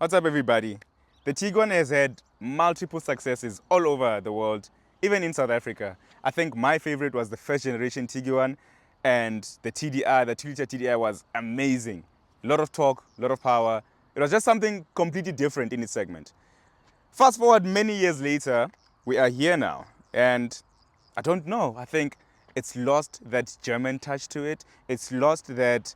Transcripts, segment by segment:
What's up, everybody? The Tiguan has had multiple successes all over the world, even in South Africa. I think my favorite was the first generation Tiguan, and the TDI, the 2-liter TDI was amazing. A lot of torque, a lot of power. It was just something completely different in its segment. Fast forward many years later, we are here now, and I don't know, I think it's lost that German touch to it. It's lost that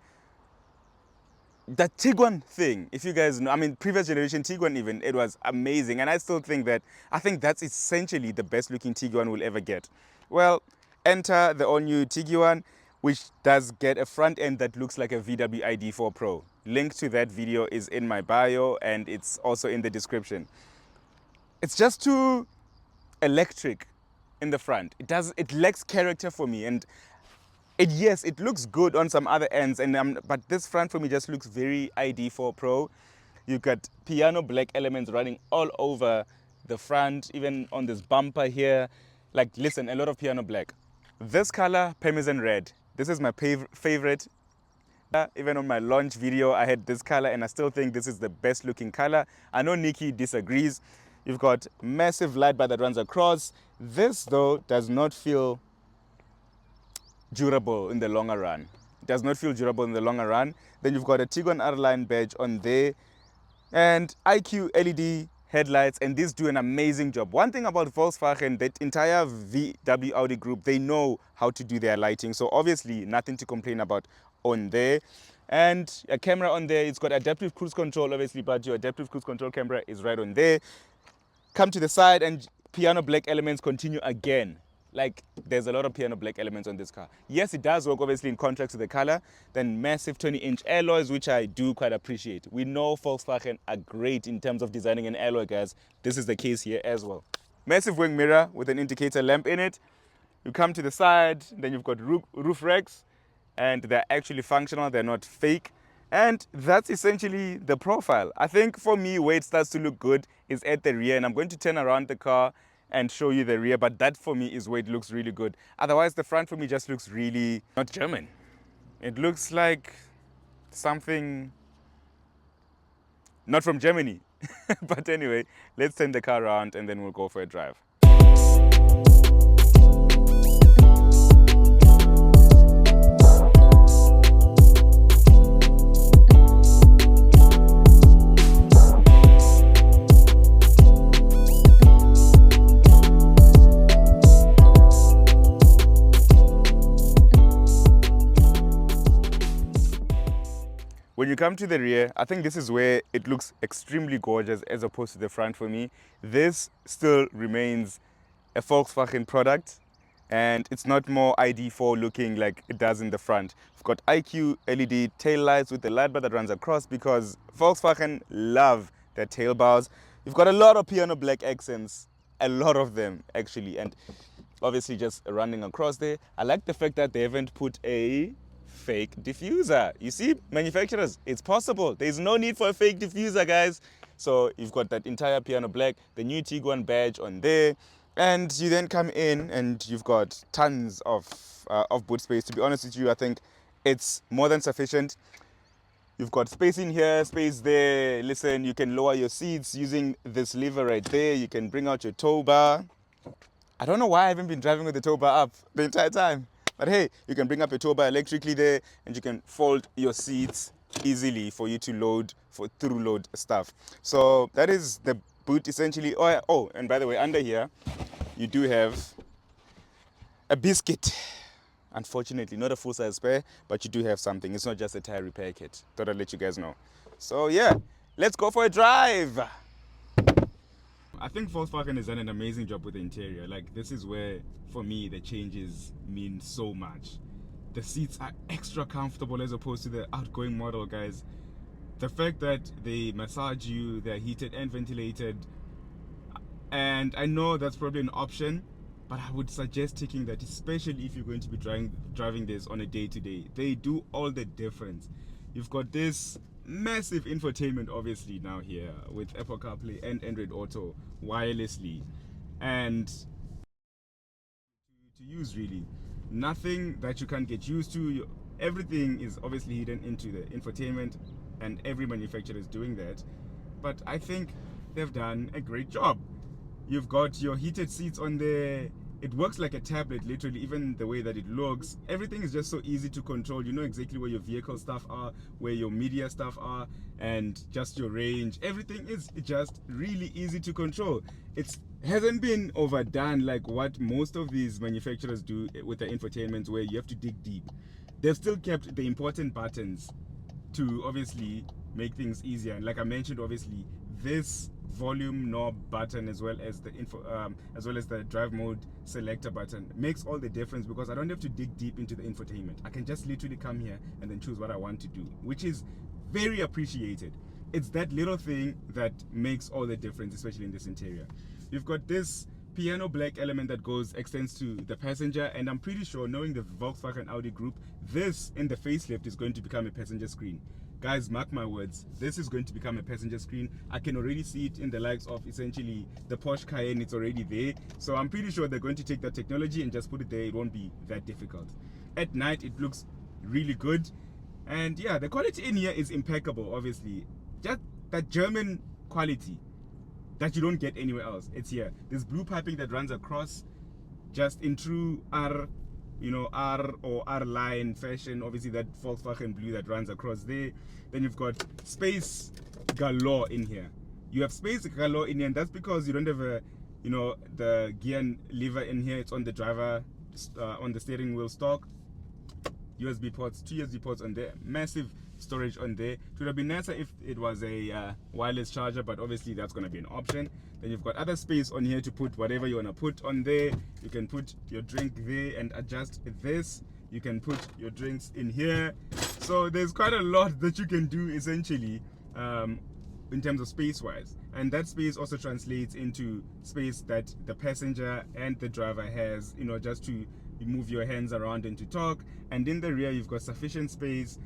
Tiguan thing. If you guys know, I mean, previous generation Tiguan even, it was amazing. And I still think that's essentially the best looking Tiguan we'll ever get. Well, enter the all new Tiguan, which does get a front end that looks like a VW ID4 Pro. Link to that video is in my bio and it's also in the description. It's just too electric in the front. It lacks character for me, and yes, it looks good on some other ends, but this front for me just looks very ID4 Pro. You've got piano black elements running all over the front, even on this bumper here. Like, listen, a lot of piano black. This color, Parmesan red. This is my favorite. Even on my launch video, I had this color, and I still think this is the best looking color. I know Nikki disagrees. You've got massive light bar that runs across. This, though, does not feel durable in the longer run. It does not feel durable in the longer run. Then you've got a Tiguan R-Line badge on there and IQ LED headlights, and these do an amazing job. One thing about Volkswagen, that entire VW Audi group, they know how to do their lighting, so obviously nothing to complain about on there. And a camera on there, it's got adaptive cruise control obviously, but your adaptive cruise control camera is right on there. Come to the side and piano black elements continue again. Like, there's a lot of piano black elements on this car. Yes, it does work obviously in contrast to the color. Then massive 20-inch alloys, which I do quite appreciate. We know Volkswagen are great in terms of designing an alloy, guys. This is the case here as well. Massive wing mirror with an indicator lamp in it. You come to the side, then you've got roof racks, and they're actually functional, they're not fake. And that's essentially the profile. I think for me, where it starts to look good is at the rear, and I'm going to turn around the car and show you the rear, but that for me is where it looks really good. Otherwise, the front for me just looks really not German. It looks like something not from Germany. But anyway, let's turn the car around and then we'll go for a drive. When you come to the rear, I think this is where it looks extremely gorgeous as opposed to the front for me. This still remains a Volkswagen product, and it's not more ID4 looking like it does in the front. We've got IQ LED tail lights with the light bar that runs across because Volkswagen love their tail bars. You've got a lot of piano black accents, a lot of them actually, and obviously just running across there. I like the fact that they haven't put a fake diffuser. You see, manufacturers, it's possible. There's no need for a fake diffuser, guys. So you've got that entire piano black, the new Tiguan badge on there, and you then come in and you've got tons of boot space. To be honest with you, I think it's more than sufficient. You've got space in here, space there. Listen, you can lower your seats using this lever right there. You can bring out your tow bar. I don't know why I haven't been driving with the tow bar up the entire time. But hey, you can bring up your tow bar electrically there, and you can fold your seats easily for you to through load stuff. So that is the boot essentially. Oh, and by the way, under here, you do have a biscuit. Unfortunately, not a full-size spare, but you do have something. It's not just a tire repair kit. Thought I'd let you guys know. So yeah, let's go for a drive. I think Volkswagen has done an amazing job with the interior. Like, this is where, for me, the changes mean so much. The seats are extra comfortable as opposed to the outgoing model, guys. The fact that they massage you, they're heated and ventilated. And I know that's probably an option, but I would suggest taking that, especially if you're going to be driving this on a day-to-day. They do all the difference. You've got this massive infotainment obviously now here with Apple CarPlay and Android Auto wirelessly, and to use really nothing that you can't get used to. Everything is obviously hidden into the infotainment, and every manufacturer is doing that. but I think they've done a great job. You've got your heated seats on there. It works like a tablet, literally, even the way that it looks. Everything is just so easy to control. You know exactly where your vehicle stuff are, where your media stuff are, and just your range. Everything is just really easy to control. It hasn't been overdone like what most of these manufacturers do with the infotainment, where you have to dig deep. They've still kept the important buttons to obviously make things easier. And like I mentioned, obviously this volume knob button, as well as the drive mode selector button, makes all the difference, because I don't have to dig deep into the infotainment. I can just literally come here and then choose what I want to do, which is very appreciated. It's that little thing that makes all the difference, especially in this interior. You've got this piano black element that extends to the passenger, and I'm pretty sure, knowing the Volkswagen Audi group, this in the facelift is going to become a passenger screen. Guys, mark my words, this is going to become a passenger screen. I can already see it in the likes of essentially the Porsche Cayenne. It's already there, so I'm pretty sure they're going to take that technology and just put it there. It won't be that difficult. At night it looks really good, and yeah, the quality in here is impeccable. Obviously, just that German quality that you don't get anywhere else, it's here. There's blue piping that runs across, just in true R, R or R line fashion. Obviously that Volkswagen blue that runs across there. Then you've got space galore in here. You have space galore in here, and that's because you don't have a, the gear lever in here. It's on the driver, on the steering wheel stock. USB ports, 2 USB ports on there, massive storage on there. It would have been nicer if it was a wireless charger, but obviously that's going to be an option. Then you've got other space on here to put whatever you want to put on there. You can put your drink there and adjust this. You can put your drinks in here. So there's quite a lot that you can do essentially in terms of space wise, and that space also translates into space that the passenger and the driver has, just to move your hands around and to talk. And in the rear you've got sufficient space,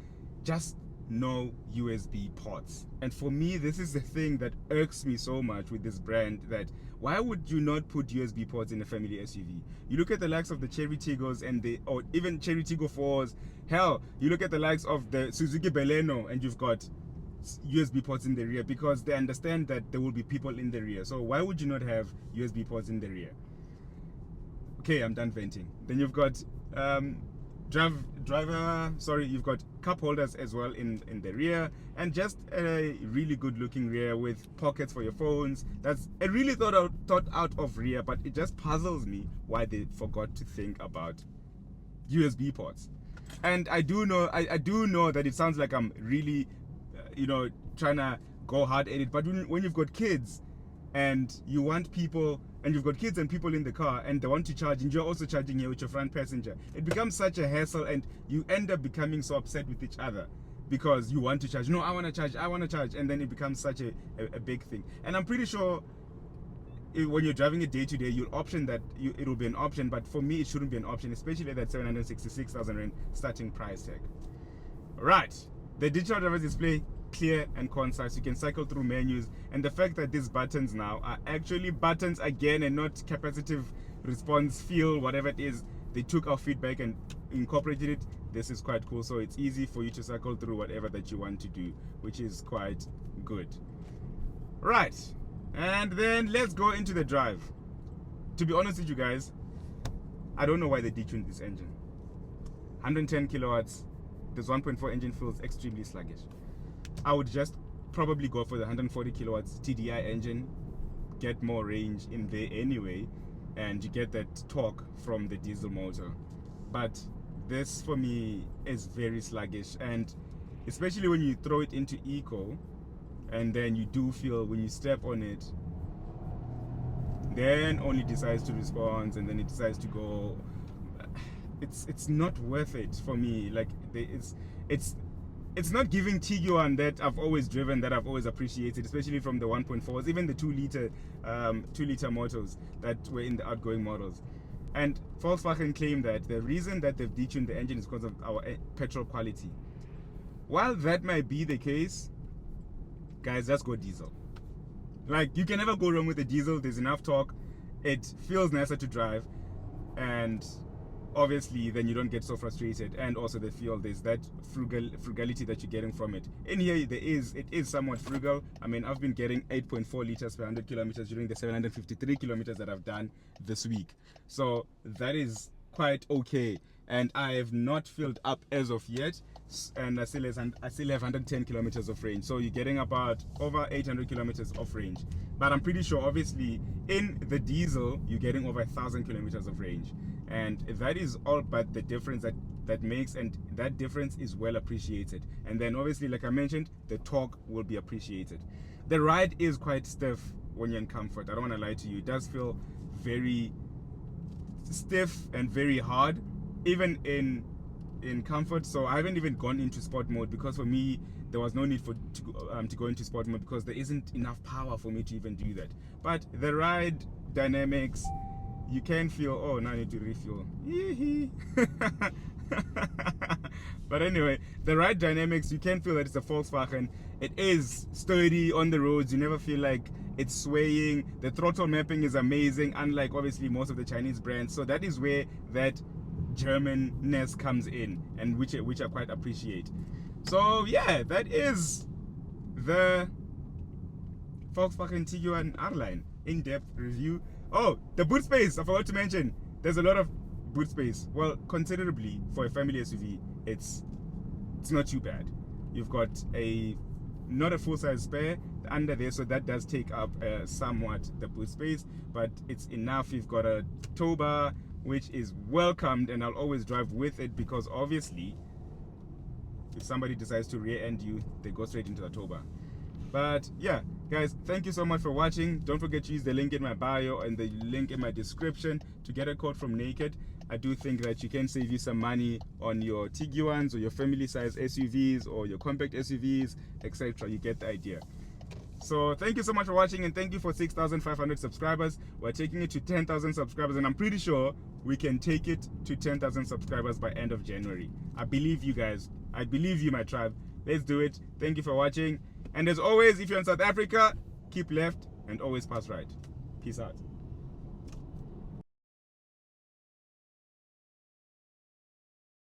just no USB ports. And for me, this is the thing that irks me so much with this brand, that why would you not put USB ports in a family SUV? You look at the likes of the Chery Tigos or even Chery Tiggo 4s. Hell, you look at the likes of the Suzuki Baleno and you've got USB ports in the rear, because they understand that there will be people in the rear. So why would you not have USB ports in the rear? Okay, I'm done venting. Then you've got you've got cup holders as well in the rear, and just a really good looking rear with pockets for your phones. That's a really thought out of rear, but it just puzzles me why they forgot to think about USB ports. And I do know that it sounds like I'm really trying to go hard at it, but when you've got kids and you want people, and you've got kids and people in the car and they want to charge, and you're also charging here with your front passenger, it becomes such a hassle, and you end up becoming so upset with each other because you want to charge. No, I want to charge, and then it becomes such a big thing. And I'm pretty sure when you're driving it day to day, you'll option that it'll be an option, but for me it shouldn't be an option, especially at that 766,000 rand starting price tag. Right, the digital driver display, clear and concise. You can cycle through menus, and the fact that these buttons now are actually buttons again and not capacitive response feel, whatever it is, they took our feedback and incorporated it. This is quite cool. So it's easy for you to cycle through whatever that you want to do, which is quite good. Right, and then let's go into the drive. To be honest with you guys, I don't know why they detuned this engine. 110 kilowatts, this 1.4 engine feels extremely sluggish. I would just probably go for the 140 kilowatts TDI engine, get more range in there anyway, and you get that torque from the diesel motor. But this for me is very sluggish, and especially when you throw it into eco, and then you do feel when you step on it, then only decides to respond, and then it decides to go. It's not worth it for me. Like it's not giving Tiguan that I've always driven, that I've always appreciated, especially from the 1.4s, even the 2-liter motors that were in the outgoing models. And Volkswagen claim that the reason that they've detuned the engine is because of our petrol quality. While that might be the case, guys, let's go diesel. Like, you can never go wrong with a diesel. There's enough torque, it feels nicer to drive, and obviously then you don't get so frustrated. And also the fuel, there's that frugality that you're getting from it. In here it is somewhat frugal. I mean, I've been getting 8.4 liters per 100 kilometers during the 753 kilometers that I've done this week, so that is quite okay. And I have not filled up as of yet, and I still have 110 kilometers of range, so you're getting about over 800 kilometers of range. But I'm pretty sure obviously in the diesel you're getting over 1,000 kilometers of range, and that is all but the difference that makes, and that difference is well appreciated. And then obviously, like I mentioned, the torque will be appreciated. The ride is quite stiff when you're in comfort. I don't want to lie to you, it does feel very stiff and very hard even in comfort. So I haven't even gone into sport mode, because for me there was no need to go into sport mode, because there isn't enough power for me to even do that. But the ride dynamics, you can feel, oh, now I need to refuel. But anyway, the ride dynamics, you can feel that it's a Volkswagen. It is sturdy on the roads. You never feel like it's swaying. The throttle mapping is amazing, unlike obviously most of the Chinese brands. So that is where that Germanness comes in, and which I quite appreciate. So yeah, that is the Volkswagen Tiguan R-Line in-depth review. Oh, the boot space, I forgot to mention, there's a lot of boot space. Well, considerably for a family SUV, it's not too bad. You've got not a full-size spare under there, so that does take up somewhat the boot space, but it's enough. You've got a tow bar, which is welcomed, and I'll always drive with it, because obviously if somebody decides to rear end you, they go straight into the tow bar. But yeah, guys, thank you so much for watching. Don't forget to use the link in my bio and the link in my description to get a quote from Naked. I do think that you can save you some money on your Tiguans or your family size SUVs or your compact SUVs, etc. You get the idea. So thank you so much for watching, and thank you for 6,500 subscribers. We're taking it to 10,000 subscribers, and I'm pretty sure we can take it to 10,000 subscribers by end of January. I believe you guys. I believe you, my tribe. Let's do it. Thank you for watching. And as always, if you're in South Africa, keep left and always pass right. Peace out.